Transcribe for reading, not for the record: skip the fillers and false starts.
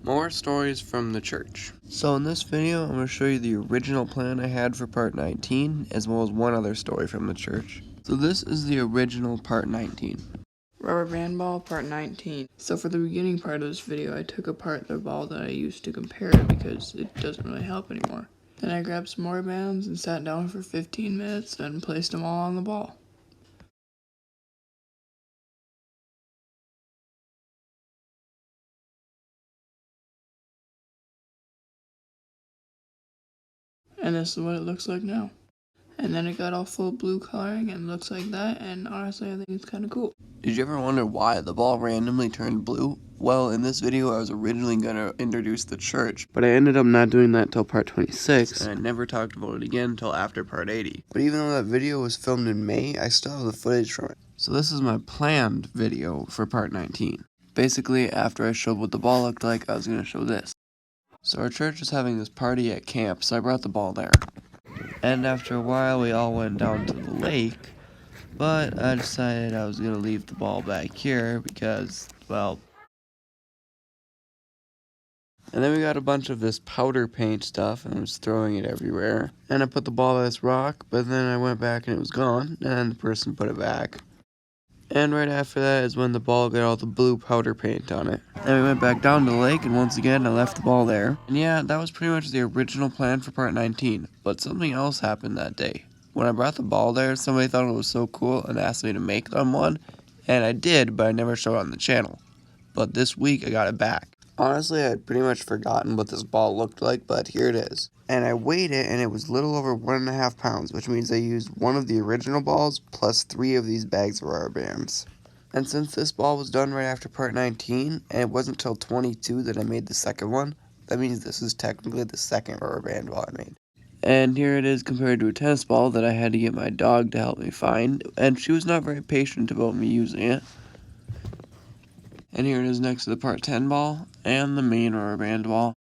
More stories from the church. So in this video, I'm going to show you the original plan I had for part 19, as well as one other story from the church. So this is the original part 19. Rubber band ball, part 19. So for the beginning part of this video, I took apart the ball that I used to compare it because it doesn't really help anymore. Then I grabbed some more bands and sat down for 15 minutes and placed them all on the ball. And this is what it looks like now. And then it got all full blue coloring and looks like that, and honestly I think it's kind of cool. Did you ever wonder why the ball randomly turned blue? Well, in this video I was originally going to introduce the church, but I ended up not doing that till part 26, and I never talked about it again until after part 80. But even though that video was filmed in May, I still have the footage from it. So this is my planned video for part 19. Basically, after I showed what the ball looked like, I was going to show this. So our church is having this party at camp, so I brought the ball there. And after a while, we all went down to the lake, but I decided I was going to leave the ball back here because, well... And then we got a bunch of this powder paint stuff, and I was throwing it everywhere. And I put the ball by this rock, but then I went back and it was gone, and the person put it back. And right after that is when the ball got all the blue powder paint on it. Then we went back down to the lake, and once again I left the ball there. And yeah, that was pretty much the original plan for part 19, but something else happened that day. When I brought the ball there, somebody thought it was so cool and asked me to make them one, and I did, but I never showed it on the channel. But this week I got it back. Honestly, I had pretty much forgotten what this ball looked like, but here it is. And I weighed it, and it was little over 1.5 pounds, which means I used one of the original balls plus 3 of these bags of rubber bands. And since this ball was done right after part 19, and it wasn't till 22 that I made the second one, that means this is technically the second rubber band ball I made. And here it is compared to a tennis ball that I had to get my dog to help me find, and she was not very patient about me using it. And here it is next to the part 10 ball and the main rubber band ball.